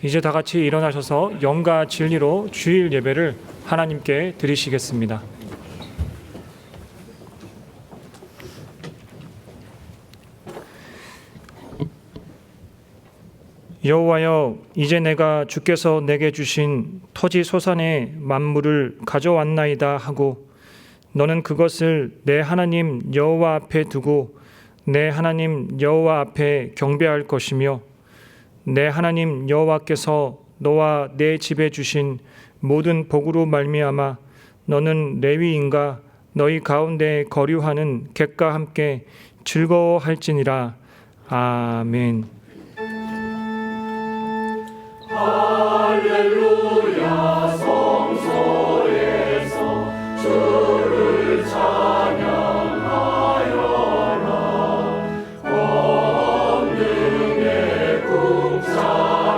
이제 다 같이 일어나셔서 영과 진리로 주일 예배를 하나님께 드리시겠습니다. 여호와여, 이제 내가 주께서 내게 주신 토지 소산의 만물을 가져왔나이다 하고 너는 그것을 내 하나님 여호와 앞에 두고 내 하나님 여호와 앞에 경배할 것이며 내 하나님 여호와께서 너와 내 집에 주신 모든 복으로 말미암아 너는 레위인과 너희 가운데 거류하는 객과 함께 즐거워할지니라. 아멘. 할렐루야. 성소에서 주를 찬양하여라. 권능의 궁창에서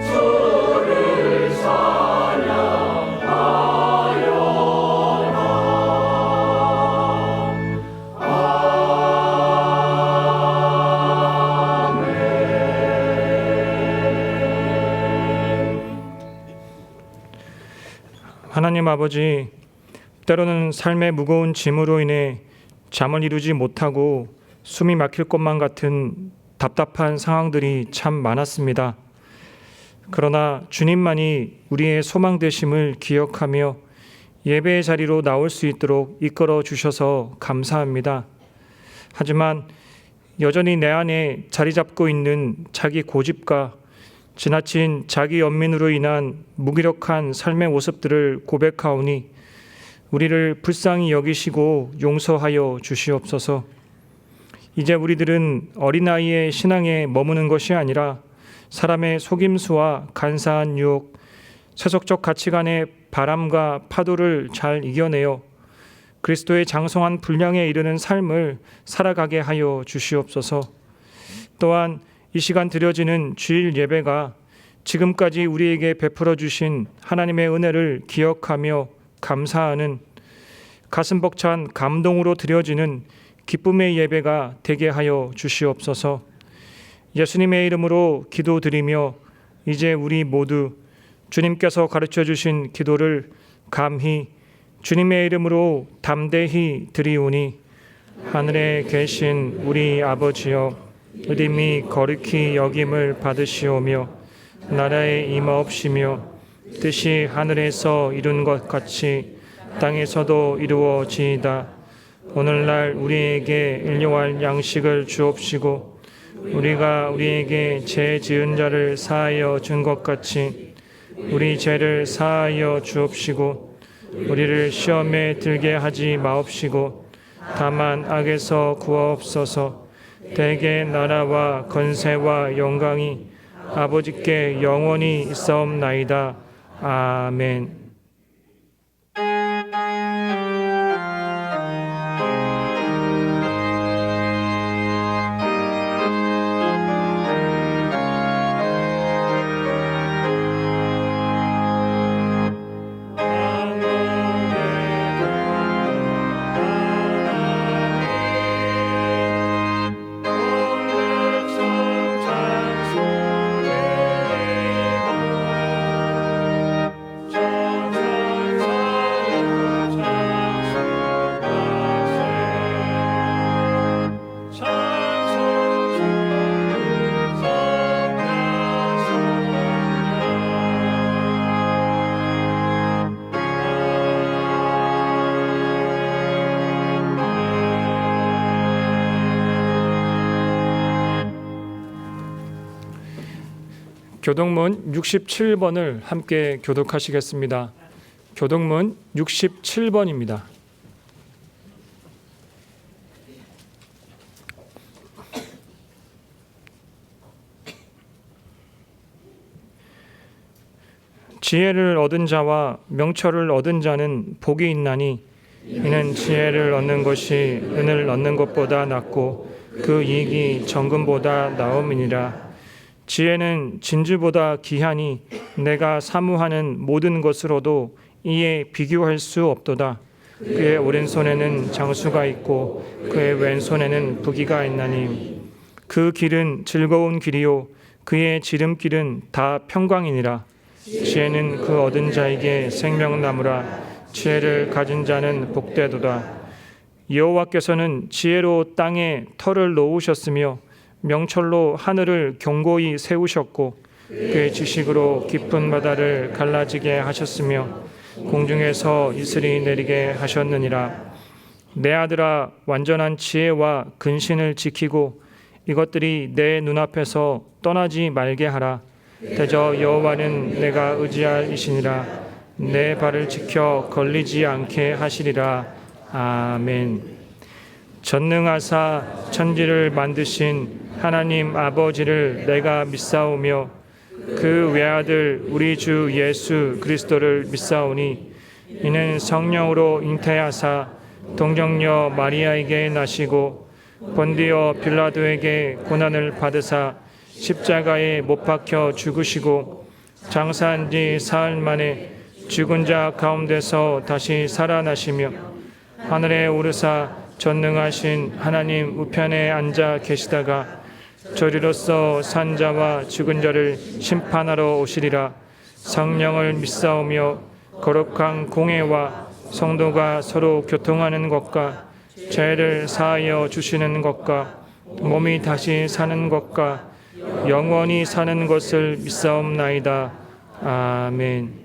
주를 하나님 아버지, 때로는 삶의 무거운 짐으로 인해 잠을 이루지 못하고 숨이 막힐 것만 같은 답답한 상황들이 참 많았습니다. 그러나 주님만이 우리의 소망 되심을 기억하며 예배의 자리로 나올 수 있도록 이끌어 주셔서 감사합니다. 하지만 여전히 내 안에 자리 잡고 있는 자기 고집과 지나친 자기 연민으로 인한 무기력한 삶의 모습들을 고백하오니 우리를 불쌍히 여기시고 용서하여 주시옵소서. 이제 우리들은 어린아이의 신앙에 머무는 것이 아니라 사람의 속임수와 간사한 유혹, 세속적 가치관의 바람과 파도를 잘 이겨내어 그리스도의 장성한 분량에 이르는 삶을 살아가게 하여 주시옵소서. 또한 이 시간 드려지는 주일 예배가 지금까지 우리에게 베풀어 주신 하나님의 은혜를 기억하며 감사하는 가슴 벅찬 감동으로 드려지는 기쁨의 예배가 되게 하여 주시옵소서. 예수님의 이름으로 기도드리며 이제 우리 모두 주님께서 가르쳐 주신 기도를 감히 주님의 이름으로 담대히 드리오니 하늘에 계신 우리 아버지여, 이름이 거룩히 여김을 받으시오며 나라의 임하옵시며 뜻이 하늘에서 이룬 것 같이 땅에서도 이루어지이다. 오늘날 우리에게 일용할 양식을 주옵시고 우리가 우리에게 죄 지은 자를 사하여 준 것 같이 우리 죄를 사하여 주옵시고 우리를 시험에 들게 하지 마옵시고 다만 악에서 구하옵소서. 대개 나라와 권세와 영광이 아버지께 영원히 있사옵나이다. 아멘. 교독문 67번을 함께 교독하시겠습니다. 교독문 67번입니다. 지혜를 얻은 자와 명철을 얻은 자는 복이 있나니 이는 지혜를 얻는 것이 은을 얻는 것보다 낫고 그 이익이 정금보다 나음이니라. 지혜는 진주보다 귀하니 내가 사모하는 모든 것으로도 이에 비교할 수 없도다. 그의 오른손에는 장수가 있고 그의 왼손에는 부귀가 있나니 그 길은 즐거운 길이요 그의 지름길은 다 평광이니라. 지혜는 그 얻은 자에게 생명나무라. 지혜를 가진 자는 복되도다. 여호와께서는 지혜로 땅에 터를 놓으셨으며 명철로 하늘을 견고히 세우셨고 그의 지식으로 깊은 바다를 갈라지게 하셨으며 공중에서 이슬이 내리게 하셨느니라. 내 아들아, 완전한 지혜와 근신을 지키고 이것들이 내 눈앞에서 떠나지 말게 하라. 대저 여호와는 내가 의지할 이시니라. 내 발을 지켜 걸리지 않게 하시리라. 아멘. 전능하사 천지를 만드신 하나님 아버지를 내가 믿사오며 그 외아들 우리 주 예수 그리스도를 믿사오니 이는 성령으로 잉태하사 동정녀 마리아에게 나시고 본디오 빌라도에게 고난을 받으사 십자가에 못 박혀 죽으시고 장사한 지 사흘 만에 죽은 자 가운데서 다시 살아나시며 하늘에 오르사 전능하신 하나님 우편에 앉아 계시다가 저리로서 산 자와 죽은 자를 심판하러 오시리라. 성령을 믿사오며 거룩한 공회와 성도가 서로 교통하는 것과 죄를 사하여 주시는 것과 몸이 다시 사는 것과 영원히 사는 것을 믿사옵나이다. 아멘.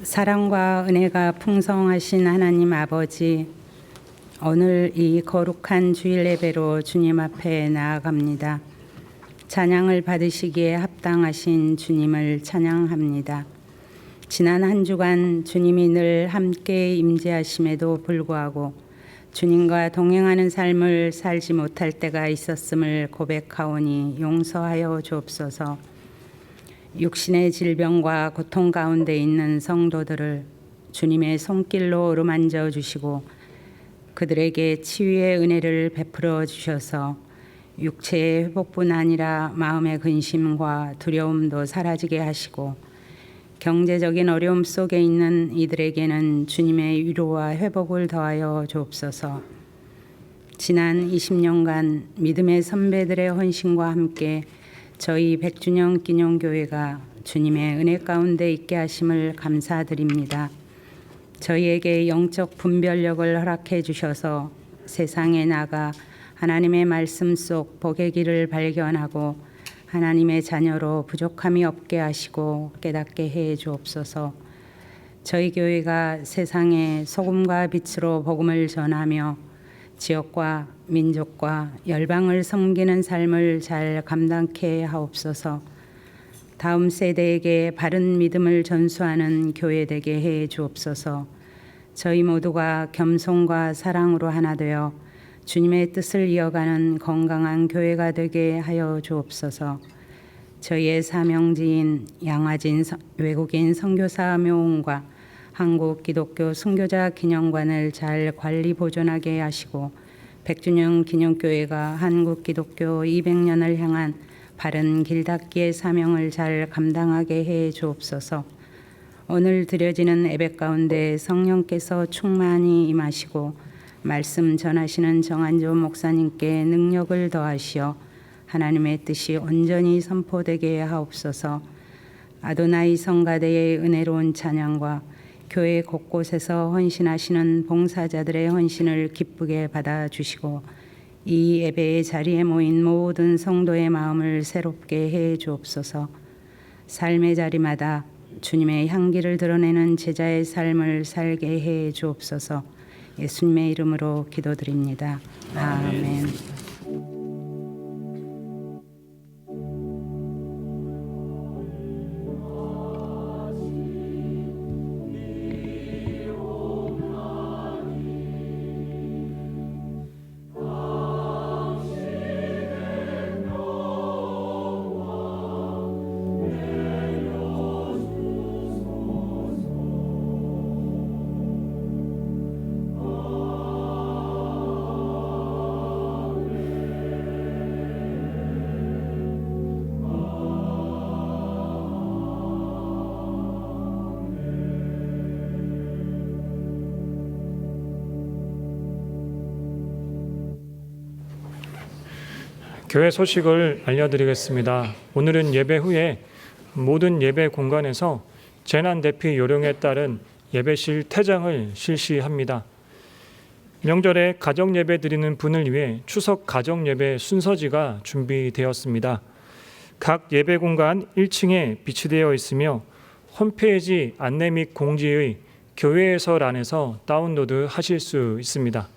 사랑과 은혜가 풍성하신 하나님 아버지, 오늘 이 거룩한 주일 예배로 주님 앞에 나아갑니다. 찬양을 받으시기에 합당하신 주님을 찬양합니다. 지난 한 주간 주님이 늘 함께 임재하심에도 불구하고 주님과 동행하는 삶을 살지 못할 때가 있었음을 고백하오니 용서하여 주옵소서. 육신의 질병과 고통 가운데 있는 성도들을 주님의 손길로 어루만져 주시고 그들에게 치유의 은혜를 베풀어 주셔서 육체의 회복뿐 아니라 마음의 근심과 두려움도 사라지게 하시고 경제적인 어려움 속에 있는 이들에게는 주님의 위로와 회복을 더하여 주옵소서. 지난 20년간 믿음의 선배들의 헌신과 함께 저희 100주년 기념교회가 주님의 은혜 가운데 있게 하심을 감사드립니다. 저희에게 영적 분별력을 허락해 주셔서 세상에 나가 하나님의 말씀 속 복의 길을 발견하고 하나님의 자녀로 부족함이 없게 하시고 깨닫게 해 주옵소서. 저희 교회가 세상에 소금과 빛으로 복음을 전하며 지역과 민족과 열방을 섬기는 삶을 잘 감당케 하옵소서. 다음 세대에게 바른 믿음을 전수하는 교회 되게 해 주옵소서. 저희 모두가 겸손과 사랑으로 하나 되어 주님의 뜻을 이어가는 건강한 교회가 되게 하여 주옵소서. 저희의 사명지인 양화진 외국인 선교사 묘원과 한국 기독교 순교자 기념관을 잘 관리 보존하게 하시고 100주년 기념교회가 한국 기독교 200년을 향한 바른 길 닦기의 사명을 잘 감당하게 해 주옵소서. 오늘 드려지는 예배 가운데 성령께서 충만히 임하시고 말씀 전하시는 정한조 목사님께 능력을 더하시어 하나님의 뜻이 온전히 선포되게 하옵소서. 아도나이 성가대의 은혜로운 찬양과 교회 곳곳에서 헌신하시는 봉사자들의 헌신을 기쁘게 받아주시고 이 예배의 자리에 모인 모든 성도의 마음을 새롭게 해 주옵소서. 삶의 자리마다 주님의 향기를 드러내는 제자의 삶을 살게 해 주옵소서. 예수님의 이름으로 기도드립니다. 아멘. 교회 소식을 알려드리겠습니다. 오늘은 예배 후에 모든 예배 공간에서 재난 대피 요령에 따른 예배실 퇴장을 실시합니다. 명절에 가정 예배 드리는 분을 위해 추석 가정 예배 순서지가 준비되었습니다. 각 예배 공간 1층에 비치되어 있으며 홈페이지 안내 및 공지의 교회에서란에서 다운로드 하실 수 있습니다.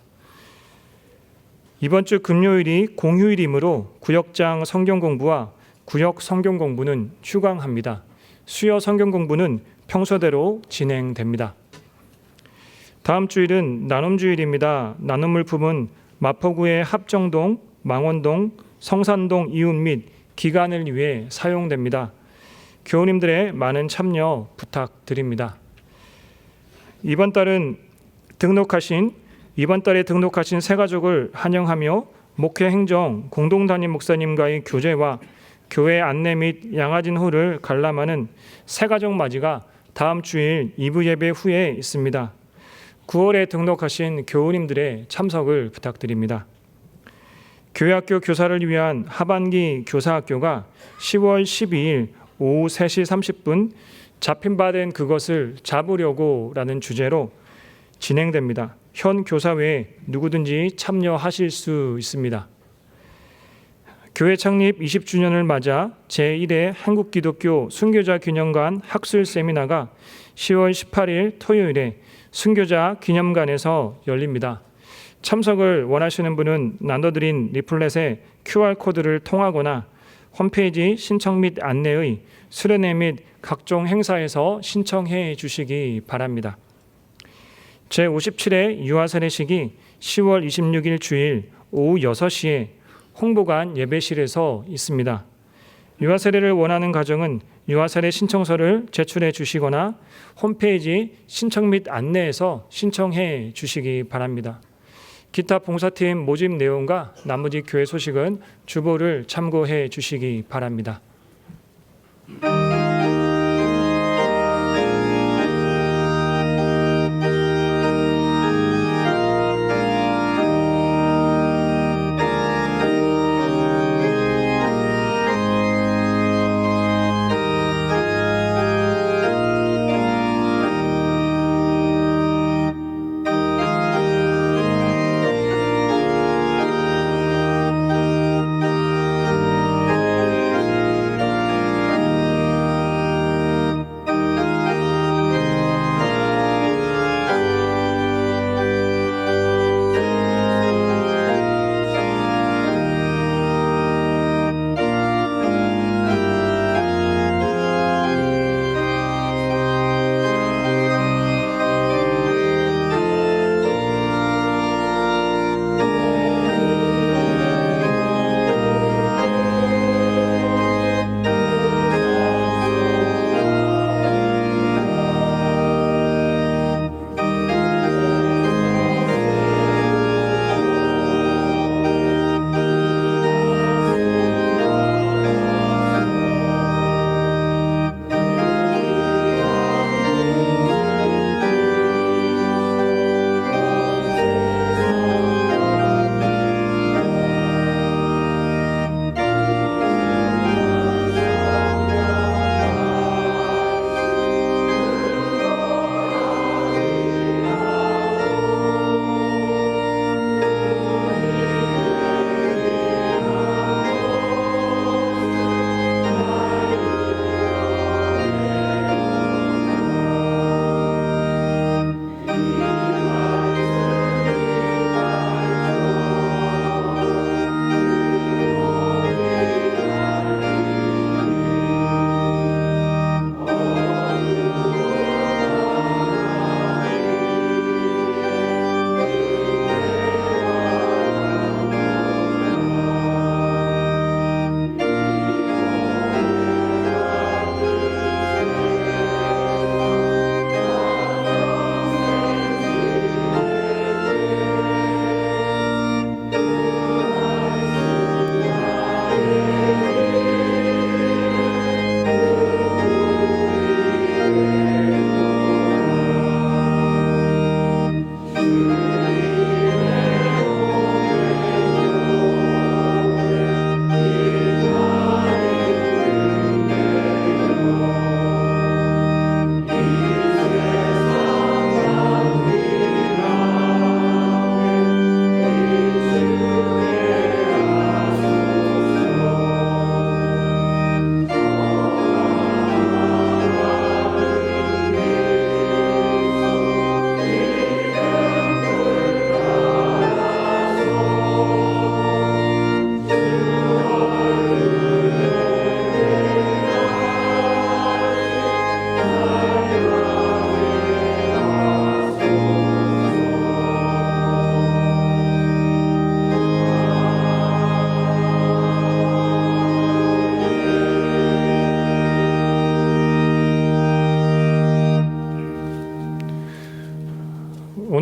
이번 주 금요일이 공휴일이므로 구역장 성경 공부와 구역 성경 공부는 휴강합니다. 수요 성경 공부는 평소대로 진행됩니다. 다음 주일은 나눔주일입니다. 나눔 물품은 마포구의 합정동, 망원동, 성산동 이웃 및 기관을 위해 사용됩니다. 교우님들의 많은 참여 부탁드립니다. 이번 달에 등록하신 새가족을 환영하며 목회 행정 공동담임 목사님과의 교제와 교회 안내 및 양화진 홀을 관람하는 새가족 맞이가 다음 주일 2부 예배 후에 있습니다. 9월에 등록하신 교우님들의 참석을 부탁드립니다. 교회학교 교사를 위한 하반기 교사학교가 10월 12일 오후 3시 30분 잡힌 바 된 그것을 잡으려고 라는 주제로 진행됩니다. 현 교사 외에 누구든지 참여하실 수 있습니다. 교회 창립 20주년을 맞아 제1회 한국기독교 순교자 기념관 학술 세미나가 10월 18일 토요일에 순교자 기념관에서 열립니다. 참석을 원하시는 분은 나눠드린 리플렛에 QR코드를 통하거나 홈페이지 신청 및 안내의 수련회 및 각종 행사에서 신청해 주시기 바랍니다. 제57회 유아세례식이 10월 26일 주일 오후 6시에 홍보관 예배실에서 있습니다. 유아세례를 원하는 가정은 유아세례 신청서를 제출해 주시거나 홈페이지 신청 및 안내에서 신청해 주시기 바랍니다. 기타 봉사팀 모집 내용과 나머지 교회 소식은 주보를 참고해 주시기 바랍니다.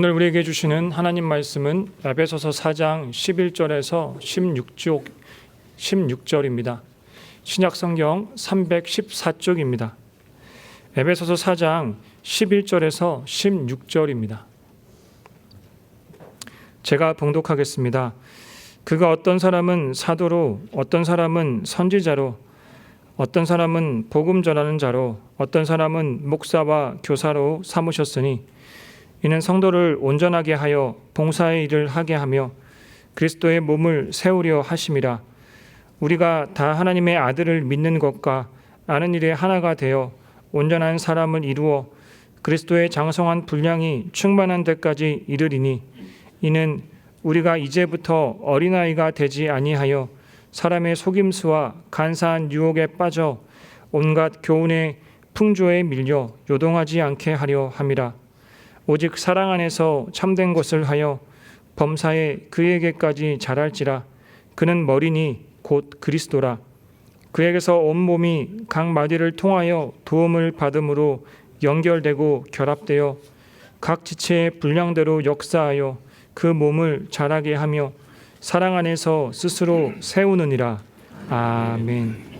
오늘 우리에게 주시는 하나님 말씀은 에베소서 4장 11절에서 16절입니다. 신약성경 314쪽입니다. 에베소서 4장 11절에서 16절입니다. 제가 봉독하겠습니다. 그가 어떤 사람은 사도로, 어떤 사람은 선지자로, 어떤 사람은 복음 전하는 자로, 어떤 사람은 목사와 교사로 삼으셨으니 이는 성도를 온전하게 하여 봉사의 일을 하게 하며 그리스도의 몸을 세우려 하심이라. 우리가 다 하나님의 아들을 믿는 것과 아는 일에 하나가 되어 온전한 사람을 이루어 그리스도의 장성한 분량이 충만한 데까지 이르리니 이는 우리가 이제부터 어린아이가 되지 아니하여 사람의 속임수와 간사한 유혹에 빠져 온갖 교훈의 풍조에 밀려 요동하지 않게 하려 함이라. 오직 사랑 안에서 참된 것을 하여 범사에 그에게까지 자랄지라. 그는 머리니 곧 그리스도라. 그에게서 온몸이 각 마디를 통하여 도움을 받음으로 연결되고 결합되어 각 지체의 분량대로 역사하여 그 몸을 자라게 하며 사랑 안에서 스스로 세우느니라. 아멘.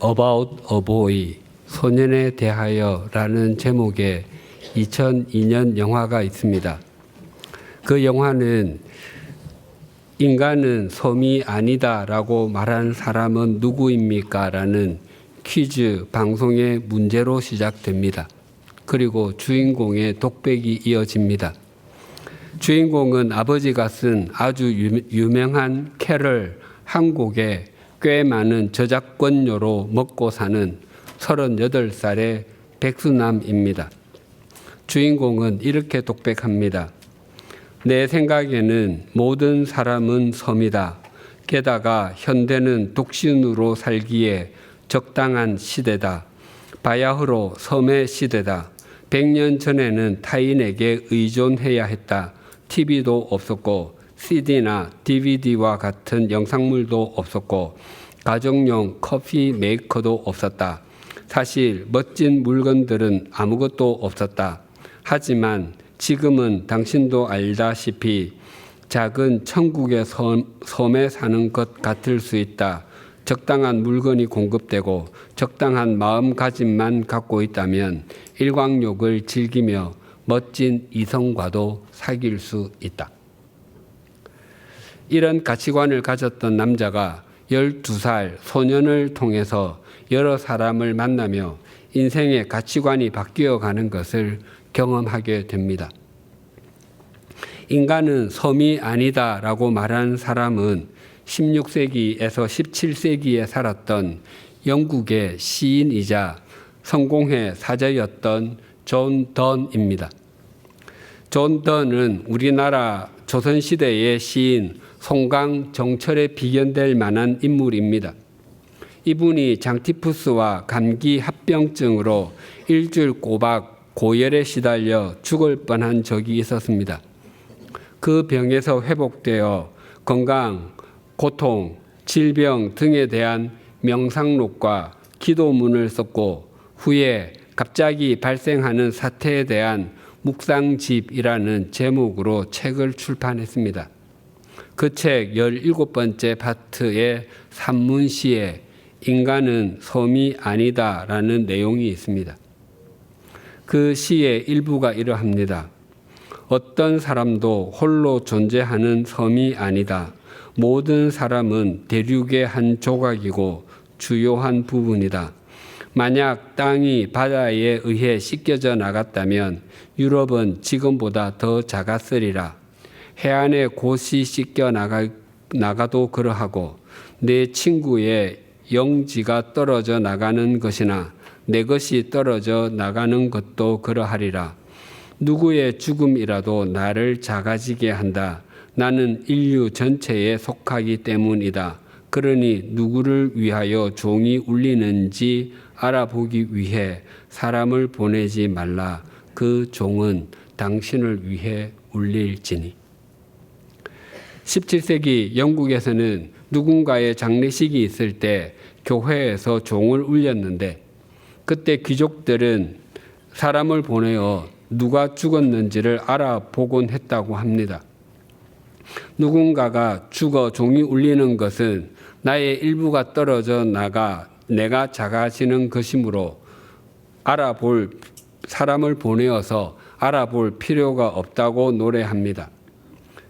About a Boy, 소년에 대하여라는 제목의 2002년 영화가 있습니다. 그 영화는 인간은 솜이 아니다라고 말하는 사람은 누구입니까? 라는 퀴즈 방송의 문제로 시작됩니다. 그리고 주인공의 독백이 이어집니다. 주인공은 아버지가 쓴 아주 유명한 캐럴 한 곡에 꽤 많은 저작권료로 먹고 사는 38살의 백수남입니다. 주인공은 이렇게 독백합니다. 내 생각에는 모든 사람은 섬이다. 게다가 현대는 독신으로 살기에 적당한 시대다. 바야흐로 섬의 시대다. 100년 전에는 타인에게 의존해야 했다. TV도 없었고 CD나 DVD와 같은 영상물도 없었고 가정용 커피 메이커도 없었다. 사실 멋진 물건들은 아무것도 없었다. 하지만 지금은 당신도 알다시피 작은 천국의 섬에 사는 것 같을 수 있다. 적당한 물건이 공급되고 적당한 마음가짐만 갖고 있다면 일광욕을 즐기며 멋진 이성과도 사귈 수 있다. 이런 가치관을 가졌던 남자가 12살 소년을 통해서 여러 사람을 만나며 인생의 가치관이 바뀌어가는 것을 경험하게 됩니다. 인간은 섬이 아니다라고 말하는 사람은 16세기에서 17세기에 살았던 영국의 시인이자 성공회 사자였던 존 던입니다. 존 던은 우리나라 조선시대의 시인 송강 정철에 비견될 만한 인물입니다. 이분이 장티푸스와 감기 합병증으로 일주일 꼬박 고열에 시달려 죽을 뻔한 적이 있었습니다. 그 병에서 회복되어 건강, 고통, 질병 등에 대한 명상록과 기도문을 썼고 후에 갑자기 발생하는 사태에 대한 묵상집이라는 제목으로 책을 출판했습니다. 그 책 17번째 파트의 산문시에 인간은 섬이 아니다라는 내용이 있습니다. 그 시의 일부가 이러합니다. 어떤 사람도 홀로 존재하는 섬이 아니다. 모든 사람은 대륙의 한 조각이고 주요한 부분이다. 만약 땅이 바다에 의해 씻겨져 나갔다면 유럽은 지금보다 더 작았으리라. 해안에 곳이 씻겨 나가도 그러하고 내 친구의 영지가 떨어져 나가는 것이나 내 것이 떨어져 나가는 것도 그러하리라. 누구의 죽음이라도 나를 작아지게 한다. 나는 인류 전체에 속하기 때문이다. 그러니 누구를 위하여 종이 울리는지 알아보기 위해 사람을 보내지 말라. 그 종은 당신을 위해 울릴지니. 17세기 영국에서는 누군가의 장례식이 있을 때 교회에서 종을 울렸는데 그때 귀족들은 사람을 보내어 누가 죽었는지를 알아보곤 했다고 합니다. 누군가가 죽어 종이 울리는 것은 나의 일부가 떨어져 나가 내가 작아지는 것이므로 사람을 보내어서 알아볼 필요가 없다고 노래합니다.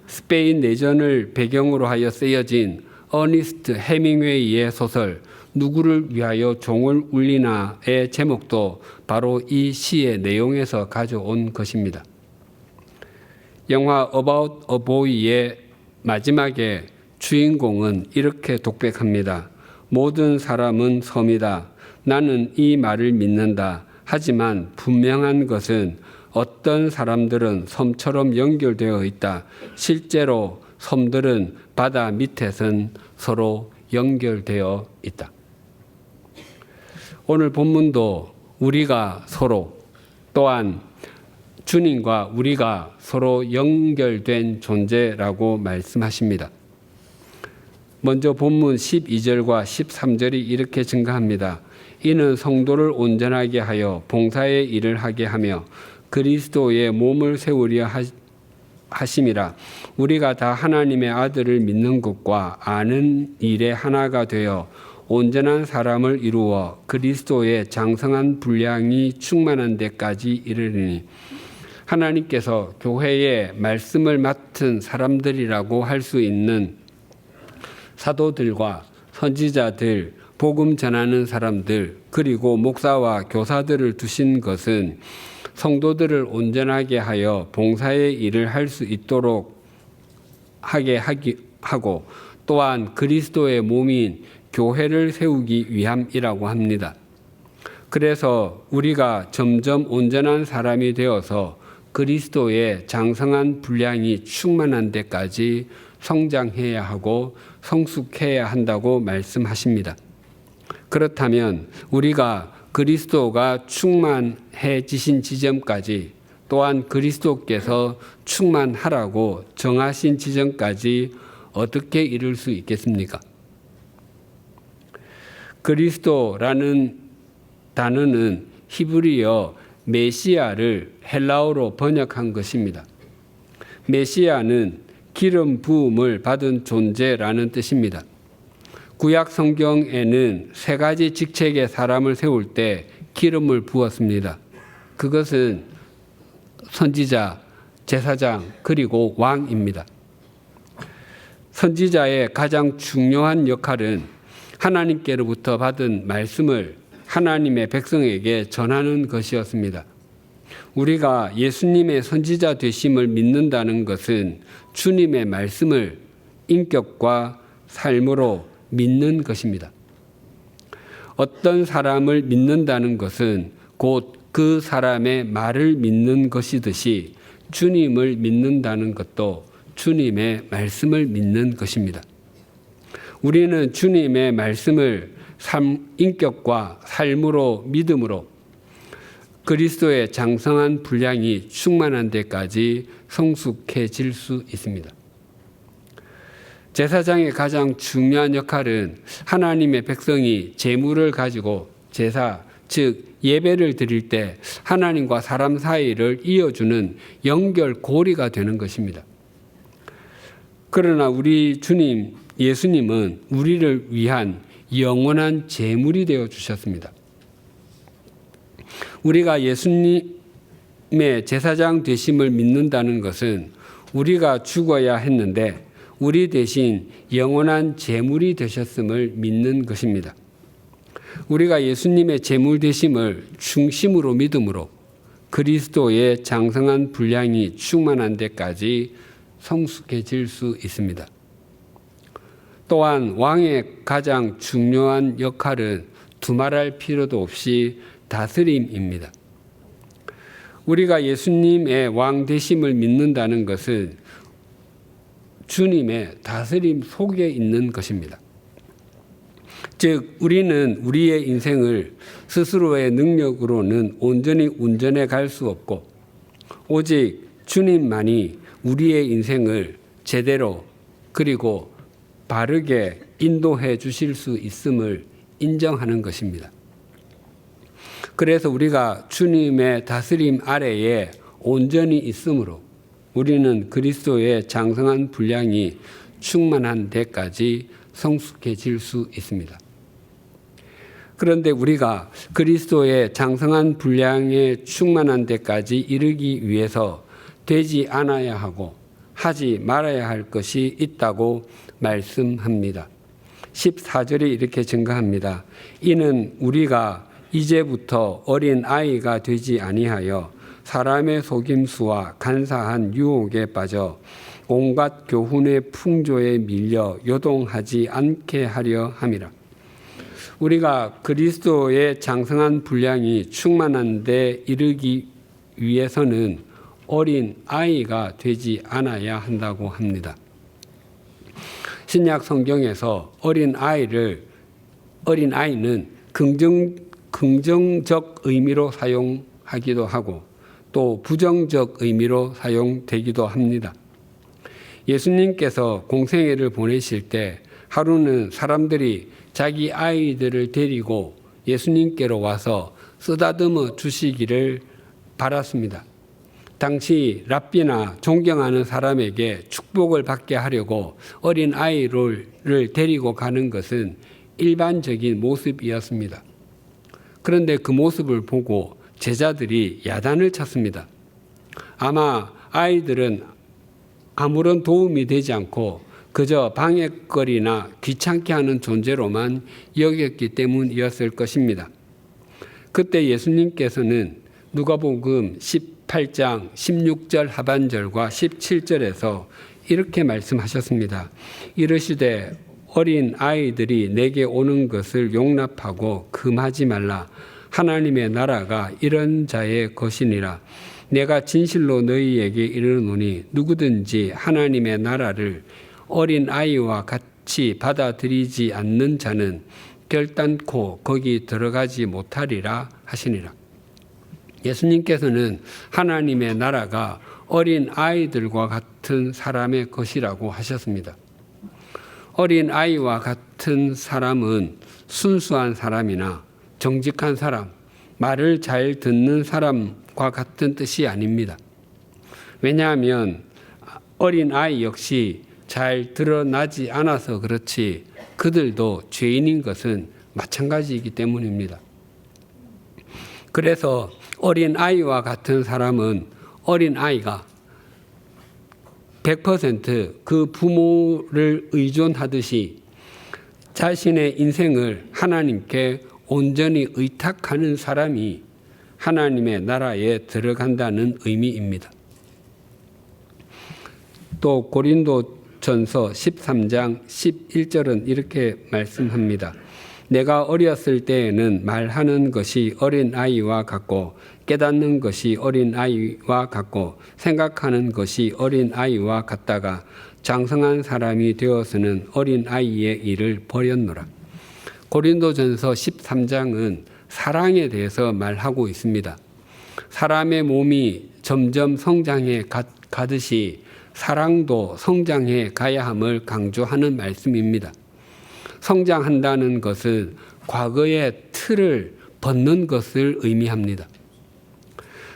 스페인 내전을 배경으로 하여 쓰여진 어니스트 해밍웨이의 소설 누구를 위하여 종을 울리나의 제목도 바로 이 시의 내용에서 가져온 것입니다. 영화 About a Boy의 마지막에 주인공은 이렇게 독백합니다. 모든 사람은 섬이다. 나는 이 말을 믿는다. 하지만 분명한 것은 어떤 사람들은 섬처럼 연결되어 있다. 실제로 섬들은 바다 밑에선 서로 연결되어 있다. 오늘 본문도 우리가 서로 또한 주님과 우리가 서로 연결된 존재라고 말씀하십니다. 먼저 본문 12절과 13절이 이렇게 증가합니다. 이는 성도를 온전하게 하여 봉사의 일을 하게 하며 그리스도의 몸을 세우려 하심이라. 우리가 다 하나님의 아들을 믿는 것과 아는 일에 하나가 되어 온전한 사람을 이루어 그리스도의 장성한 분량이 충만한 데까지 이르리니. 하나님께서 교회의 말씀을 맡은 사람들이라고 할 수 있는 사도들과 선지자들, 복음 전하는 사람들, 그리고 목사와 교사들을 두신 것은 성도들을 온전하게 하여 봉사의 일을 할 수 있도록 하고 또한 그리스도의 몸인 교회를 세우기 위함이라고 합니다. 그래서 우리가 점점 온전한 사람이 되어서 그리스도의 장성한 분량이 충만한 데까지 성장해야 하고 성숙해야 한다고 말씀하십니다. 그렇다면 우리가 그리스도가 충만해지신 지점까지 또한 그리스도께서 충만하라고 정하신 지점까지 어떻게 이룰 수 있겠습니까? 그리스도라는 단어는 히브리어 메시아를 헬라어로 번역한 것입니다. 메시아는 기름 부음을 받은 존재라는 뜻입니다. 구약 성경에는 세 가지 직책의 사람을 세울 때 기름을 부었습니다. 그것은 선지자, 제사장, 그리고 왕입니다. 선지자의 가장 중요한 역할은 하나님께로부터 받은 말씀을 하나님의 백성에게 전하는 것이었습니다. 우리가 예수님의 선지자 되심을 믿는다는 것은 주님의 말씀을 인격과 삶으로 믿는 것입니다. 어떤 사람을 믿는다는 것은 곧 그 사람의 말을 믿는 것이듯이 주님을 믿는다는 것도 주님의 말씀을 믿는 것입니다. 우리는 주님의 말씀을 인격과 삶으로 믿음으로 그리스도의 장성한 분량이 충만한 데까지 성숙해질 수 있습니다. 제사장의 가장 중요한 역할은 하나님의 백성이 제물을 가지고 제사, 즉 예배를 드릴 때 하나님과 사람 사이를 이어주는 연결고리가 되는 것입니다. 그러나 우리 주님 예수님은 우리를 위한 영원한 제물이 되어 주셨습니다. 우리가 예수님의 제사장 되심을 믿는다는 것은 우리가 죽어야 했는데 우리 대신 영원한 제물이 되셨음을 믿는 것입니다. 우리가 예수님의 제물 되심을 중심으로 믿음으로 그리스도의 장성한 분량이 충만한 데까지 성숙해질 수 있습니다. 또한 왕의 가장 중요한 역할은 두말할 필요도 없이 다스림입니다. 우리가 예수님의 왕 되심을 믿는다는 것은 주님의 다스림 속에 있는 것입니다. 즉 우리는 우리의 인생을 스스로의 능력으로는 온전히 운전해 갈 수 없고 오직 주님만이 우리의 인생을 제대로 그리고 바르게 인도해 주실 수 있음을 인정하는 것입니다. 그래서 우리가 주님의 다스림 아래에 온전히 있으므로 우리는 그리스도의 장성한 분량이 충만한 데까지 성숙해질 수 있습니다. 그런데 우리가 그리스도의 장성한 분량에 충만한 데까지 이르기 위해서 되지 않아야 하고 하지 말아야 할 것이 있다고 말씀합니다. 14절에 이렇게 증가합니다. 이는 우리가 이제부터 어린 아이가 되지 아니하여 사람의 속임수와 간사한 유혹에 빠져 온갖 교훈의 풍조에 밀려 요동하지 않게 하려 함이라. 우리가 그리스도의 장성한 분량이 충만한 데 이르기 위해서는 어린 아이가 되지 않아야 한다고 합니다. 신약 성경에서 어린 아이는 긍정적 의미로 사용하기도 하고 또 부정적 의미로 사용되기도 합니다. 예수님께서 공생애를 보내실 때 하루는 사람들이 자기 아이들을 데리고 예수님께로 와서 쓰다듬어 주시기를 바랐습니다. 당시 랍비나 존경하는 사람에게 축복을 받게 하려고 어린 아이를 데리고 가는 것은 일반적인 모습이었습니다. 그런데 그 모습을 보고 제자들이 야단을 쳤습니다. 아마 아이들은 아무런 도움이 되지 않고 그저 방해거리나 귀찮게 하는 존재로만 여겼기 때문이었을 것입니다. 그때 예수님께서는 누가복음 18장 16절 하반절과 17절에서 이렇게 말씀하셨습니다. 이르시되 어린 아이들이 내게 오는 것을 용납하고 금하지 말라. 하나님의 나라가 이런 자의 것이니라. 내가 진실로 너희에게 이르노니 누구든지 하나님의 나라를 어린 아이와 같이 받아들이지 않는 자는 결단코 거기 들어가지 못하리라 하시니라. 예수님께서는 하나님의 나라가 어린 아이들과 같은 사람의 것이라고 하셨습니다. 어린 아이와 같은 사람은 순수한 사람이나 정직한 사람, 말을 잘 듣는 사람과 같은 뜻이 아닙니다. 왜냐하면 어린 아이 역시 잘 드러나지 않아서 그렇지 그들도 죄인인 것은 마찬가지이기 때문입니다. 그래서 어린 아이와 같은 사람은 어린 아이가 100% 그 부모를 의존하듯이 자신의 인생을 하나님께 온전히 의탁하는 사람이 하나님의 나라에 들어간다는 의미입니다. 또 고린도전서 13장 11절은 이렇게 말씀합니다. 내가 어렸을 때에는 말하는 것이 어린아이와 같고 깨닫는 것이 어린아이와 같고 생각하는 것이 어린아이와 같다가 장성한 사람이 되어서는 어린아이의 일을 버렸노라. 고린도전서 13장은 사랑에 대해서 말하고 있습니다. 사람의 몸이 점점 성장해 가듯이 사랑도 성장해 가야 함을 강조하는 말씀입니다. 성장한다는 것은 과거의 틀을 벗는 것을 의미합니다.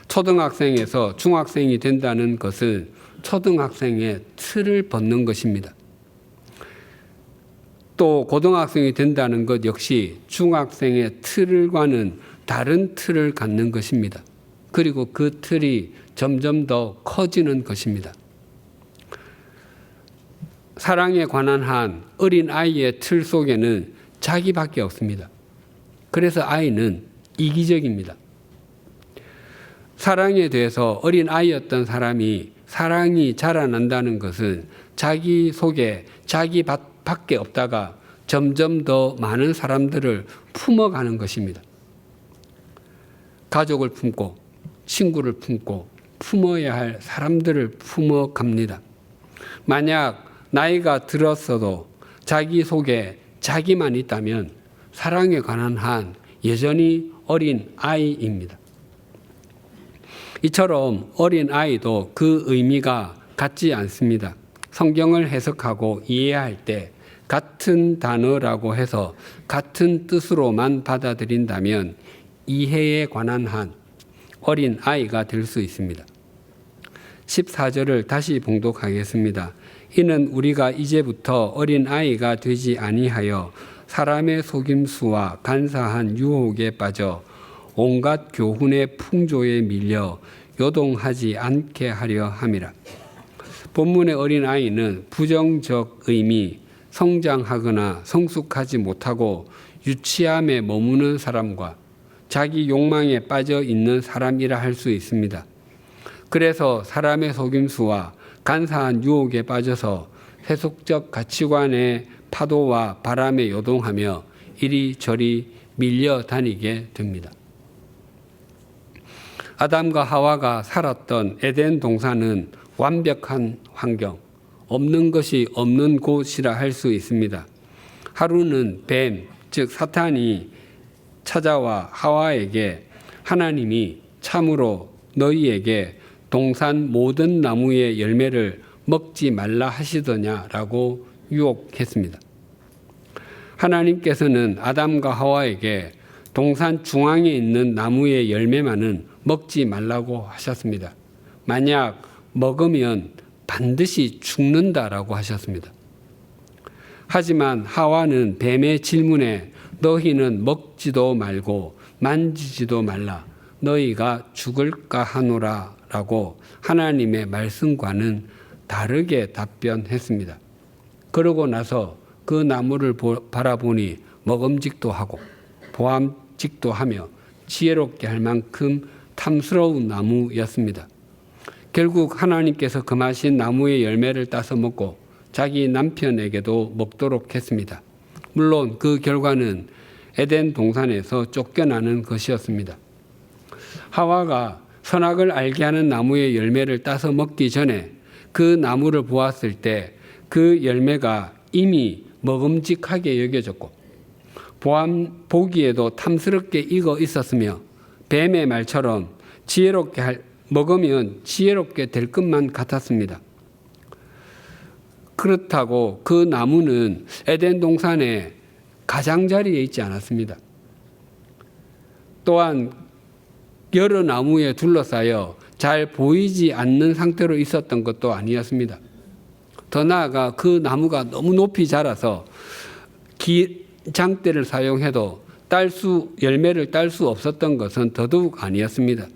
초등학생에서 중학생이 된다는 것은 초등학생의 틀을 벗는 것입니다. 또 고등학생이 된다는 것 역시 중학생의 틀과는 다른 틀을 갖는 것입니다. 그리고 그 틀이 점점 더 커지는 것입니다. 사랑에 관한 한 어린 아이의 틀 속에는 자기밖에 없습니다. 그래서 아이는 이기적입니다. 사랑에 대해서 어린 아이였던 사람이 사랑이 자라난다는 것은 자기 속에 자기밖에 없다가 점점 더 많은 사람들을 품어가는 것입니다. 가족을 품고 친구를 품고 품어야 할 사람들을 품어갑니다. 만약 나이가 들었어도 자기 속에 자기만 있다면 사랑에 관한 한 여전히 어린 아이입니다. 이처럼 어린 아이도 그 의미가 같지 않습니다. 성경을 해석하고 이해할 때 같은 단어라고 해서 같은 뜻으로만 받아들인다면 이해에 관한 한 어린 아이가 될 수 있습니다. 14절을 다시 봉독하겠습니다. 이는 우리가 이제부터 어린 아이가 되지 아니하여 사람의 속임수와 간사한 유혹에 빠져 온갖 교훈의 풍조에 밀려 요동하지 않게 하려 함이라. 본문의 어린 아이는 부정적 의미, 성장하거나 성숙하지 못하고 유치함에 머무는 사람과 자기 욕망에 빠져 있는 사람이라 할 수 있습니다. 그래서 사람의 속임수와 간사한 유혹에 빠져서 세속적 가치관의 파도와 바람에 요동하며 이리저리 밀려 다니게 됩니다. 아담과 하와가 살았던 에덴 동산은 완벽한 환경, 없는 것이 없는 곳이라 할 수 있습니다. 하루는 뱀, 즉 사탄이 찾아와 하와에게 하나님이 참으로 너희에게 동산 모든 나무의 열매를 먹지 말라 하시더냐라고 유혹했습니다. 하나님께서는 아담과 하와에게 동산 중앙에 있는 나무의 열매만은 먹지 말라고 하셨습니다. 만약 먹으면 반드시 죽는다라고 하셨습니다. 하지만 하와는 뱀의 질문에 너희는 먹지도 말고 만지지도 말라 너희가 죽을까 하노라 라고 하나님의 말씀과는 다르게 답변했습니다. 그러고 나서 그 나무를 바라보니 먹음직도 하고 보암직도 하며 지혜롭게 할 만큼 탐스러운 나무였습니다. 결국 하나님께서 금하신 나무의 열매를 따서 먹고 자기 남편에게도 먹도록 했습니다. 물론 그 결과는 에덴 동산에서 쫓겨나는 것이었습니다. 하와가 선악을 알게 하는 나무의 열매를 따서 먹기 전에 그 나무를 보았을 때 그 열매가 이미 먹음직하게 여겨졌고 보기에도 탐스럽게 익어 있었으며 뱀의 말처럼 먹으면 지혜롭게 될 것만 같았습니다. 그렇다고 그 나무는 에덴 동산의 가장자리에 있지 않았습니다. 또한 여러 나무에 둘러싸여 잘 보이지 않는 상태로 있었던 것도 아니었습니다. 더 나아가 그 나무가 너무 높이 자라서 장대를 사용해도 열매를 딸 수 없었던 것은 더더욱 아니었습니다.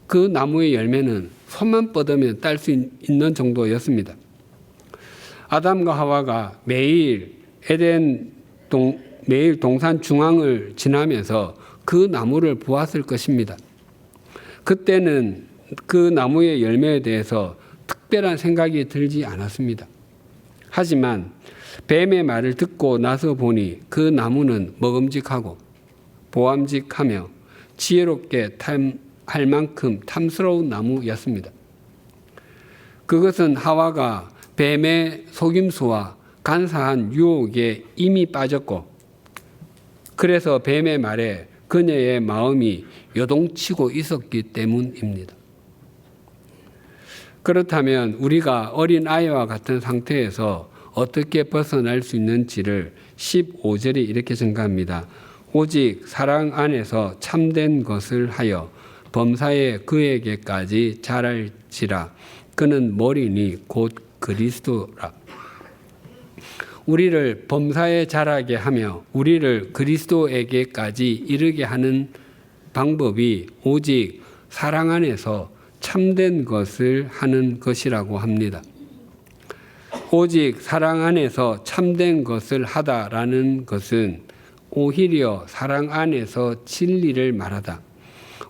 그 나무의 열매는 손만 뻗으면 딸 수 있는 정도였습니다. 아담과 하와가 매일 동산 중앙을 지나면서 그 나무를 보았을 것입니다. 그때는 그 나무의 열매에 대해서 특별한 생각이 들지 않았습니다. 하지만 뱀의 말을 듣고 나서 보니 그 나무는 먹음직하고 보암직하며 지혜롭게 할 만큼 탐스러운 나무였습니다. 그것은 하와가 뱀의 속임수와 간사한 유혹에 이미 빠졌고 그래서 뱀의 말에 그녀의 마음이 요동치고 있었기 때문입니다. 그렇다면 우리가 어린 아이와 같은 상태에서 어떻게 벗어날 수 있는지를 15절이 이렇게 증가합니다. 오직 사랑 안에서 참된 것을 하여 범사에 그에게까지 자랄지라. 그는 머리니 곧 그리스도라. 우리를 범사에 자라게 하며 우리를 그리스도에게까지 이르게 하는 방법이 오직 사랑 안에서 참된 것을 하는 것이라고 합니다. 오직 사랑 안에서 참된 것을 하다라는 것은 오히려 사랑 안에서 진리를 말하다,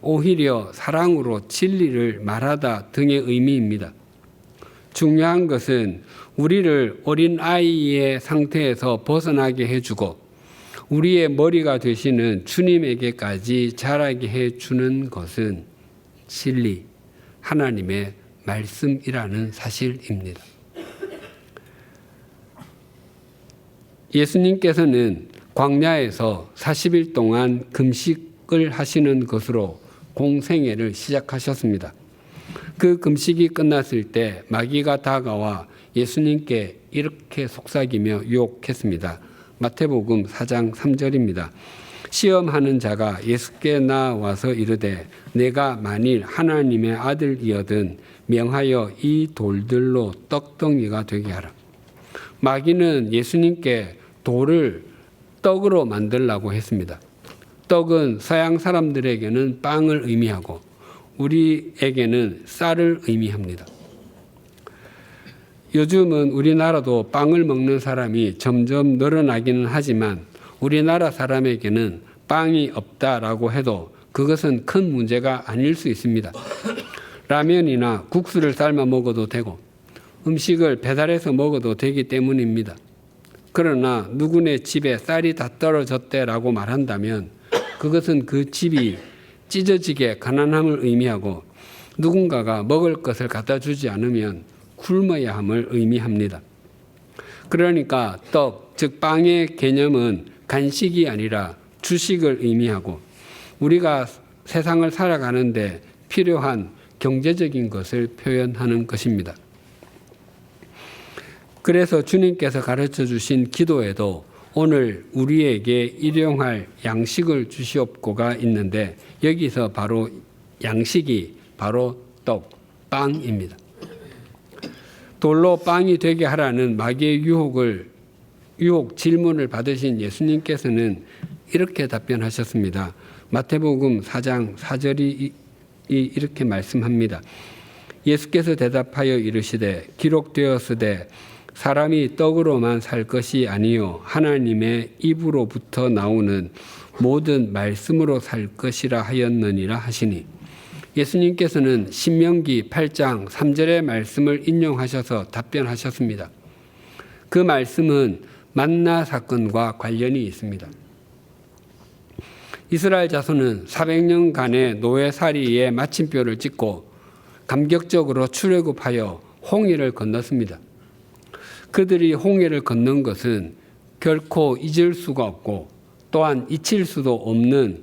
오히려 사랑으로 진리를 말하다 등의 의미입니다. 중요한 것은 우리를 어린 아이의 상태에서 벗어나게 해주고 우리의 머리가 되시는 주님에게까지 자라게 해주는 것은 진리, 하나님의 말씀이라는 사실입니다. 예수님께서는 광야에서 40일 동안 금식을 하시는 것으로 공생애를 시작하셨습니다. 그 금식이 끝났을 때 마귀가 다가와 예수님께 이렇게 속삭이며 유혹했습니다. 마태복음 4장 3절입니다. 시험하는 자가 예수께 나와서 이르되 내가 만일 하나님의 아들이거든 명하여 이 돌들로 떡덩이가 되게 하라. 마귀는 예수님께 돌을 떡으로 만들라고 했습니다. 떡은 서양 사람들에게는 빵을 의미하고 우리에게는 쌀을 의미합니다. 요즘은 우리나라도 빵을 먹는 사람이 점점 늘어나기는 하지만 우리나라 사람에게는 빵이 없다라고 해도 그것은 큰 문제가 아닐 수 있습니다. 라면이나 국수를 삶아 먹어도 되고 음식을 배달해서 먹어도 되기 때문입니다. 그러나 누구네 집에 쌀이 다 떨어졌대라고 말한다면 그것은 그 집이 찢어지게 가난함을 의미하고 누군가가 먹을 것을 갖다 주지 않으면 굶어야 함을 의미합니다. 그러니까 떡, 즉 빵의 개념은 간식이 아니라 주식을 의미하고 우리가 세상을 살아가는데 필요한 경제적인 것을 표현하는 것입니다. 그래서 주님께서 가르쳐 주신 기도에도 오늘 우리에게 일용할 양식을 주시옵고가 있는데 여기서 바로 양식이 바로 떡, 빵입니다. 돌로 빵이 되게 하라는 마귀의 유혹 질문을 받으신 예수님께서는 이렇게 답변하셨습니다. 마태복음 4장 4절이 이렇게 말씀합니다. 예수께서 대답하여 이르시되 기록되었으되 사람이 떡으로만 살 것이 아니요 하나님의 입으로부터 나오는 모든 말씀으로 살 것이라 하였느니라 하시니 예수님께서는 신명기 8장 3절의 말씀을 인용하셔서 답변하셨습니다. 그 말씀은 만나 사건과 관련이 있습니다. 이스라엘 자손은 400년간의 노예살이의 마침표를 찍고 감격적으로 출애굽하여 홍해를 건넜습니다. 그들이 홍해를 건넌 것은 결코 잊을 수가 없고 또한 잊힐 수도 없는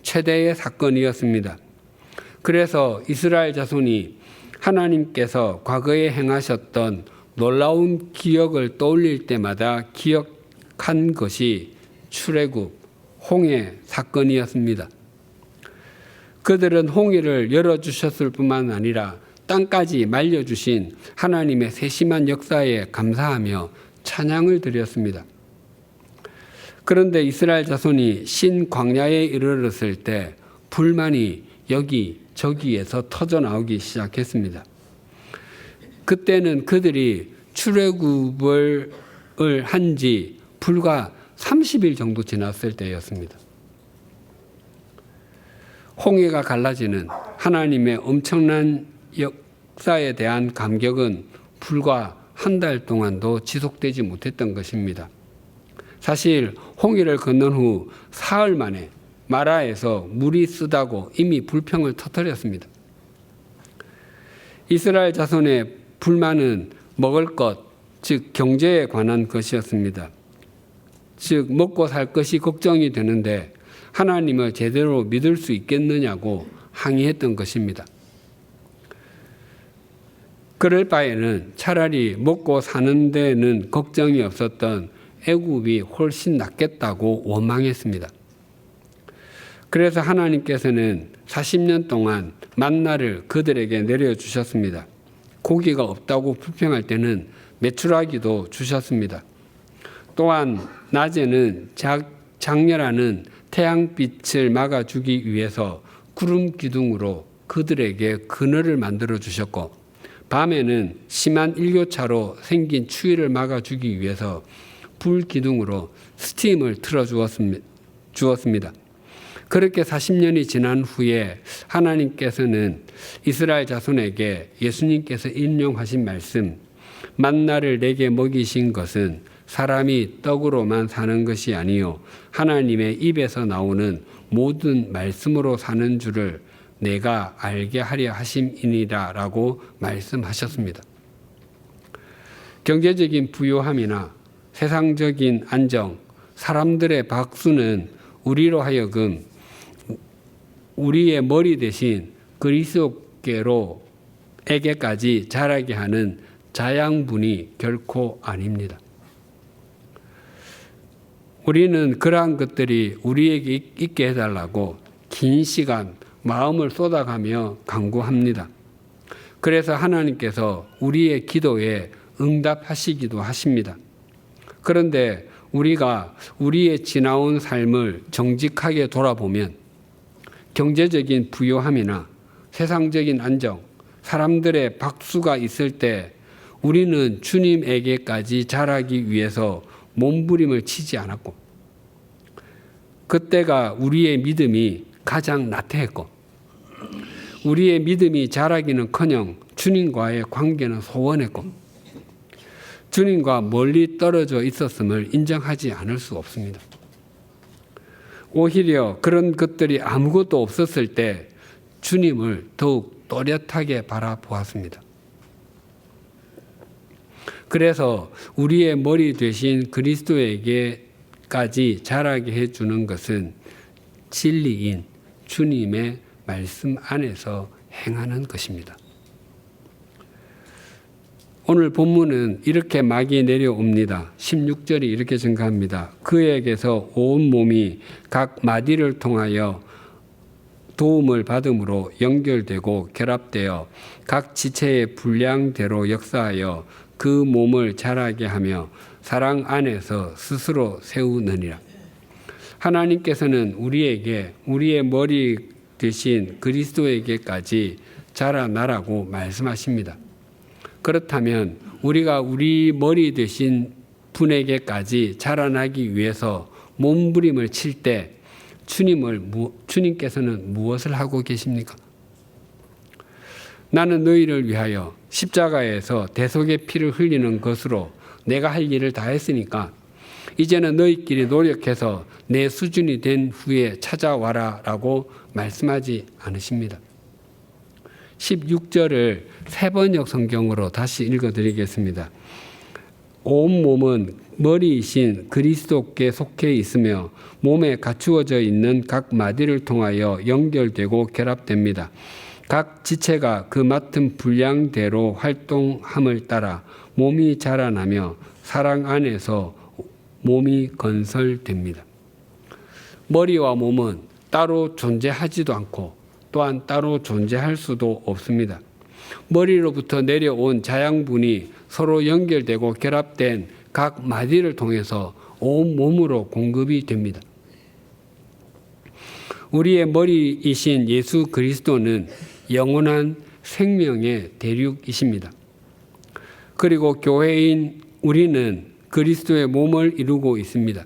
최대의 사건이었습니다. 그래서 이스라엘 자손이 하나님께서 과거에 행하셨던 놀라운 기억을 떠올릴 때마다 기억한 것이 출애굽, 홍해 사건이었습니다. 그들은 홍해를 열어주셨을 뿐만 아니라 땅까지 말려주신 하나님의 세심한 역사에 감사하며 찬양을 드렸습니다. 그런데 이스라엘 자손이 신광야에 이르렀을 때 불만이 여기저기에서 터져나오기 시작했습니다. 그때는 그들이 출애굽을 한 지 불과 30일 정도 지났을 때였습니다. 홍해가 갈라지는 하나님의 엄청난 역사에 대한 감격은 불과 한 달 동안도 지속되지 못했던 것입니다. 사실 홍해를 건넌 후 사흘 만에 마라에서 물이 쓰다고 이미 불평을 터뜨렸습니다. 이스라엘 자손의 불만은 먹을 것, 즉 경제에 관한 것이었습니다. 즉 먹고 살 것이 걱정이 되는데 하나님을 제대로 믿을 수 있겠느냐고 항의했던 것입니다. 그럴 바에는 차라리 먹고 사는 데는 걱정이 없었던 애굽이 훨씬 낫겠다고 원망했습니다. 그래서 하나님께서는 40년 동안 만나를 그들에게 내려주셨습니다. 고기가 없다고 불평할 때는 메추라기도 주셨습니다. 또한 낮에는 장렬하는 태양빛을 막아주기 위해서 구름 기둥으로 그들에게 그늘을 만들어 주셨고, 밤에는 심한 일교차로 생긴 추위를 막아주기 위해서 불 기둥으로 스팀을 틀어 주었습니다. 그렇게 40년이 지난 후에 하나님께서는 이스라엘 자손에게 예수님께서 인용하신 말씀, 만나를 내게 먹이신 것은 사람이 떡으로만 사는 것이 아니요 하나님의 입에서 나오는 모든 말씀으로 사는 줄을 내가 알게 하려 하심이니라 라고 말씀하셨습니다. 경제적인 부유함이나 세상적인 안정, 사람들의 박수는 우리로 하여금 우리의 머리 대신 그리스도께로에게까지 자라게 하는 자양분이 결코 아닙니다. 우리는 그러한 것들이 우리에게 있게 해달라고 긴 시간 마음을 쏟아가며 간구합니다. 그래서 하나님께서 우리의 기도에 응답하시기도 하십니다. 그런데 우리가 우리의 지나온 삶을 정직하게 돌아보면 경제적인 부유함이나 세상적인 안정, 사람들의 박수가 있을 때 우리는 주님에게까지 자라기 위해서 몸부림을 치지 않았고, 그때가 우리의 믿음이 가장 나태했고, 우리의 믿음이 자라기는커녕 주님과의 관계는 소원했고, 주님과 멀리 떨어져 있었음을 인정하지 않을 수 없습니다. 오히려 그런 것들이 아무것도 없었을 때 주님을 더욱 또렷하게 바라보았습니다. 그래서 우리의 머리 되신 그리스도에게까지 자라게 해주는 것은 진리인 주님의 말씀 안에서 행하는 것입니다. 오늘 본문은 이렇게 막이 내려옵니다. 16절이 이렇게 증가합니다. 그에게서 온 몸이 각 마디를 통하여 도움을 받음으로 연결되고 결합되어 각 지체의 분량대로 역사하여 그 몸을 자라게 하며 사랑 안에서 스스로 세우느니라. 하나님께서는 우리에게 우리의 머리 되신 그리스도에게까지 자라나라고 말씀하십니다. 그렇다면 우리가 우리 머리 되신 분에게까지 자라나기 위해서 몸부림을 칠 때 주님께서는 무엇을 하고 계십니까? 나는 너희를 위하여 십자가에서 대속의 피를 흘리는 것으로 내가 할 일을 다 했으니까 이제는 너희끼리 노력해서 내 수준이 된 후에 찾아와라 라고 말씀하지 않으십니다. 16절을 세번역 성경으로 다시 읽어드리겠습니다. 온 몸은 머리이신 그리스도께 속해 있으며 몸에 갖추어져 있는 각 마디를 통하여 연결되고 결합됩니다. 각 지체가 그 맡은 분량대로 활동함을 따라 몸이 자라나며 사랑 안에서 몸이 건설됩니다. 머리와 몸은 따로 존재하지도 않고 또한 따로 존재할 수도 없습니다. 머리로부터 내려온 자양분이 서로 연결되고 결합된 각 마디를 통해서 온 몸으로 공급이 됩니다. 우리의 머리이신 예수 그리스도는 영원한 생명의 대륙이십니다. 그리고 교회인 우리는 그리스도의 몸을 이루고 있습니다.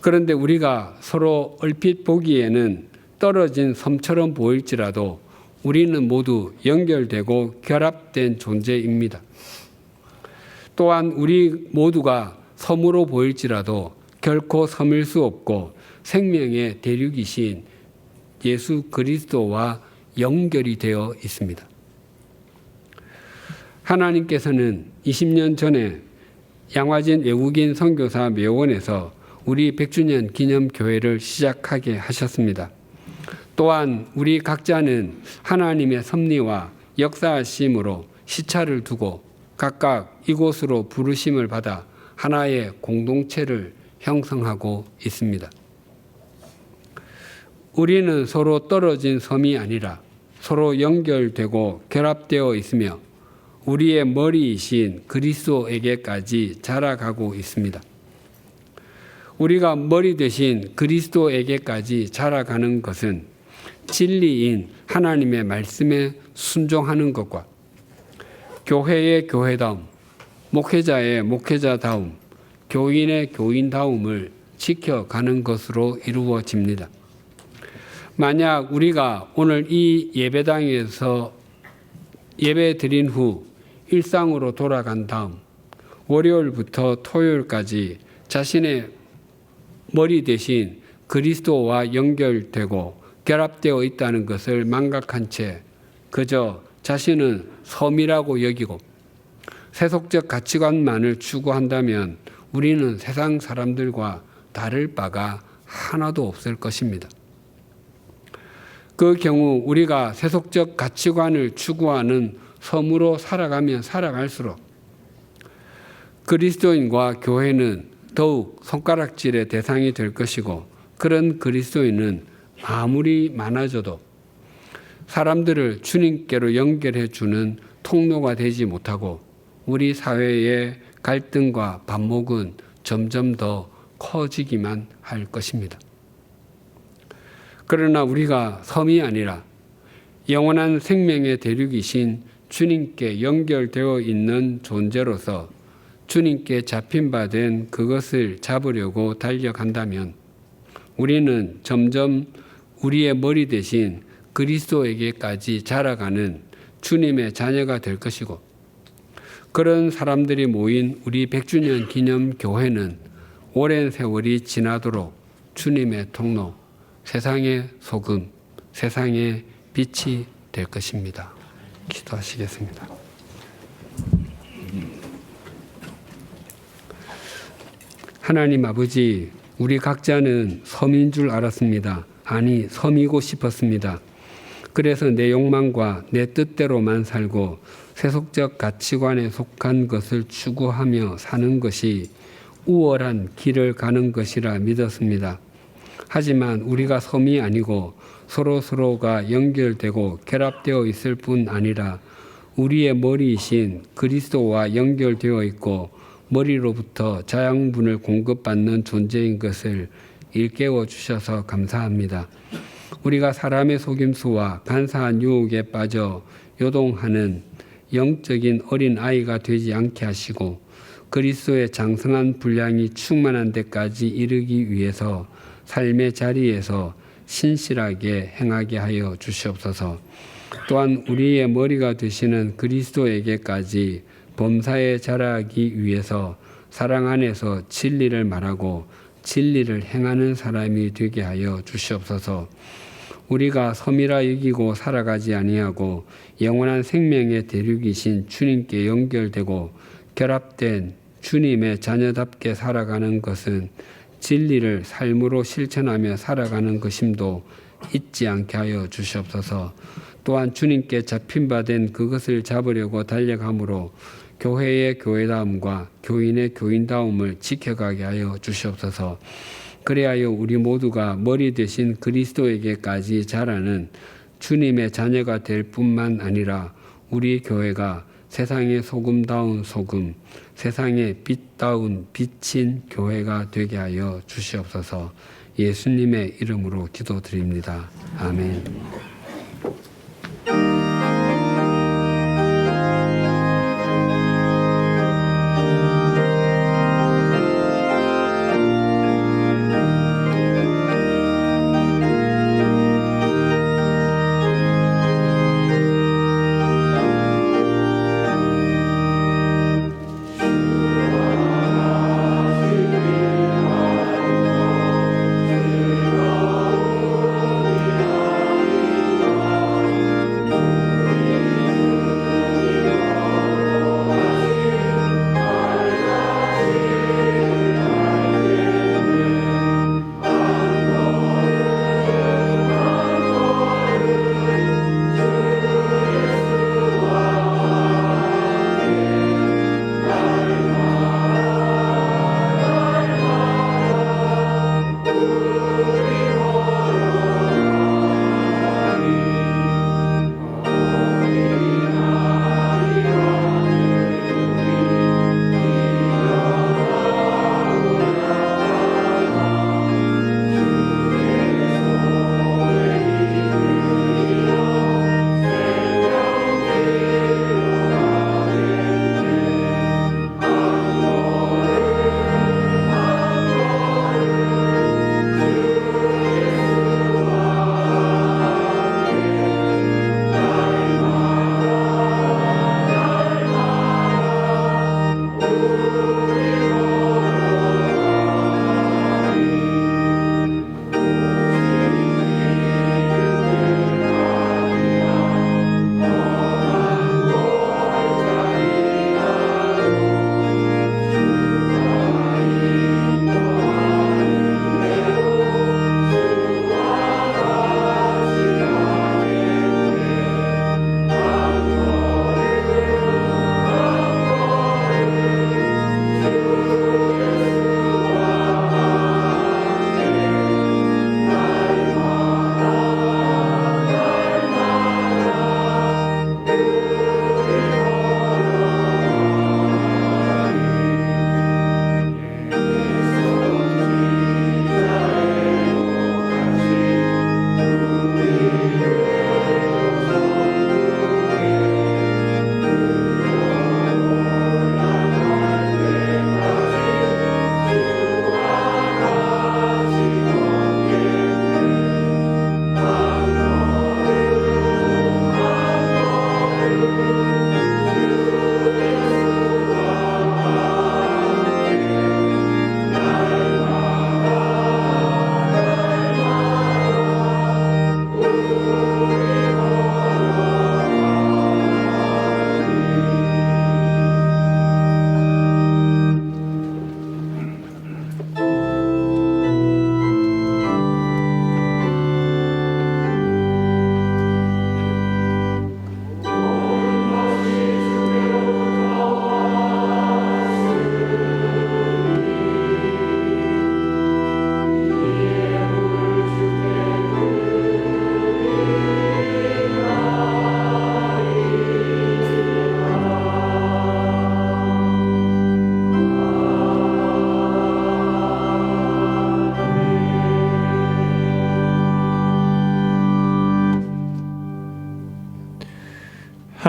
그런데 우리가 서로 얼핏 보기에는 떨어진 섬처럼 보일지라도 우리는 모두 연결되고 결합된 존재입니다. 또한 우리 모두가 섬으로 보일지라도 결코 섬일 수 없고 생명의 대륙이신 예수 그리스도와 연결이 되어 있습니다. 하나님께서는 20년 전에 양화진 외국인 선교사 묘원에서 우리 100주년 기념교회를 시작하게 하셨습니다. 또한 우리 각자는 하나님의 섭리와 역사하심으로 시차를 두고 각각 이곳으로 부르심을 받아 하나의 공동체를 형성하고 있습니다. 우리는 서로 떨어진 섬이 아니라 서로 연결되고 결합되어 있으며 우리의 머리이신 그리스도에게까지 자라가고 있습니다. 우리가 머리 대신 그리스도에게까지 자라가는 것은 진리인 하나님의 말씀에 순종하는 것과 교회의 교회다움, 목회자의 목회자다움, 교인의 교인다움을 지켜가는 것으로 이루어집니다. 만약 우리가 오늘 이 예배당에서 예배 드린 후 일상으로 돌아간 다음 월요일부터 토요일까지 자신의 머리 대신 그리스도와 연결되고 결합되어 있다는 것을 망각한 채 그저 자신은 섬이라고 여기고 세속적 가치관만을 추구한다면 우리는 세상 사람들과 다를 바가 하나도 없을 것입니다. 그 경우 우리가 세속적 가치관을 추구하는 섬으로 살아가면 살아갈수록 그리스도인과 교회는 더욱 손가락질의 대상이 될 것이고 그런 그리스도인은 아무리 많아져도 사람들을 주님께로 연결해 주는 통로가 되지 못하고 우리 사회의 갈등과 반목은 점점 더 커지기만 할 것입니다. 그러나 우리가 섬이 아니라 영원한 생명의 대륙이신 주님께 연결되어 있는 존재로서 주님께 잡힌 바 된 그것을 잡으려고 달려간다면 우리는 점점 우리의 머리 대신 그리스도에게까지 자라가는 주님의 자녀가 될 것이고 그런 사람들이 모인 우리 100주년 기념 교회는 오랜 세월이 지나도록 주님의 통로, 세상의 소금, 세상의 빛이 될 것입니다. 기도하시겠습니다. 하나님 아버지, 우리 각자는 섬인 줄 알았습니다. 아니, 섬이고 싶었습니다. 그래서 내 욕망과 내 뜻대로만 살고 세속적 가치관에 속한 것을 추구하며 사는 것이 우월한 길을 가는 것이라 믿었습니다. 하지만 우리가 섬이 아니고 서로가 연결되고 결합되어 있을 뿐 아니라 우리의 머리이신 그리스도와 연결되어 있고 머리로부터 자양분을 공급받는 존재인 것을 일깨워 주셔서 감사합니다. 우리가 사람의 속임수와 간사한 유혹에 빠져 요동하는 영적인 어린 아이가 되지 않게 하시고 그리스도의 장성한 분량이 충만한 데까지 이르기 위해서 삶의 자리에서 신실하게 행하게 하여 주시옵소서. 또한 우리의 머리가 되시는 그리스도에게까지 범사에 자라기 위해서 사랑 안에서 진리를 말하고 진리를 행하는 사람이 되게 하여 주시옵소서. 우리가 섬이라 여기고 살아가지 아니하고 영원한 생명의 대륙이신 주님께 연결되고 결합된 주님의 자녀답게 살아가는 것은 진리를 삶으로 실천하며 살아가는 것임도 잊지 않게 하여 주시옵소서. 또한 주님께 잡힌 바 된 그것을 잡으려고 달려감으로 교회의 교회다움과 교인의 교인다움을 지켜가게 하여 주시옵소서. 그리하여 우리 모두가 머리 대신 그리스도에게까지 자라는 주님의 자녀가 될 뿐만 아니라 우리 교회가 세상의 소금다운 소금, 세상의 빛다운 빛인 교회가 되게 하여 주시옵소서. 예수님의 이름으로 기도드립니다. 아멘.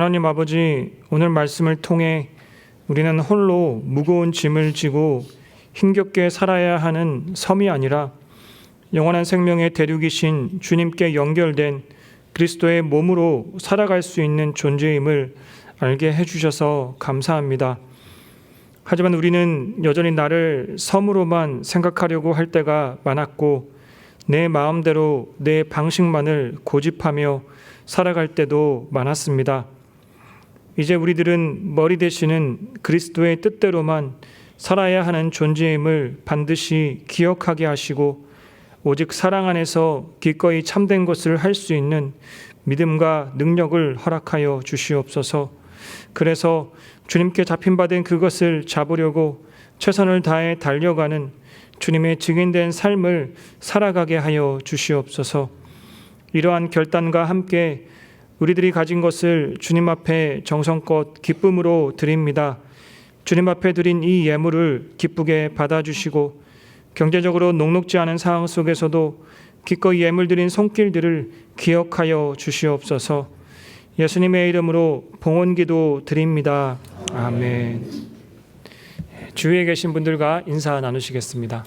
하나님 아버지, 오늘 말씀을 통해 우리는 홀로 무거운 짐을 지고 힘겹게 살아야 하는 섬이 아니라 영원한 생명의 대륙이신 주님께 연결된 그리스도의 몸으로 살아갈 수 있는 존재임을 알게 해주셔서 감사합니다. 하지만 우리는 여전히 나를 섬으로만 생각하려고 할 때가 많았고 내 마음대로 내 방식만을 고집하며 살아갈 때도 많았습니다. 이제 우리들은 머리 되시는 그리스도의 뜻대로만 살아야 하는 존재임을 반드시 기억하게 하시고 오직 사랑 안에서 기꺼이 참된 것을 할 수 있는 믿음과 능력을 허락하여 주시옵소서. 그래서 주님께 잡힌받은 그것을 잡으려고 최선을 다해 달려가는 주님의 증인된 삶을 살아가게 하여 주시옵소서. 이러한 결단과 함께 우리들이 가진 것을 주님 앞에 정성껏 기쁨으로 드립니다. 주님 앞에 드린 이 예물을 기쁘게 받아주시고 경제적으로 녹록지 않은 상황 속에서도 기꺼이 예물 드린 손길들을 기억하여 주시옵소서. 예수님의 이름으로 봉헌기도 드립니다. 아멘. 주위에 계신 분들과 인사 나누시겠습니다.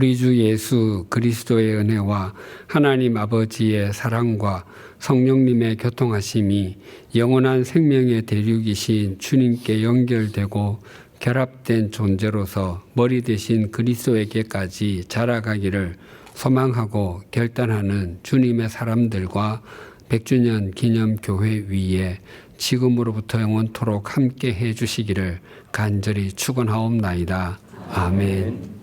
우리 주 예수 그리스도의 은혜와 하나님 아버지의 사랑과 성령님의 교통하심이 영원한 생명의 대륙이신 주님께 연결되고 결합된 존재로서 머리 대신 그리스도에게까지 자라가기를 소망하고 결단하는 주님의 사람들과 100주년 기념교회 위에 지금으로부터 영원토록 함께 해주시기를 간절히 축원하옵나이다. 아멘.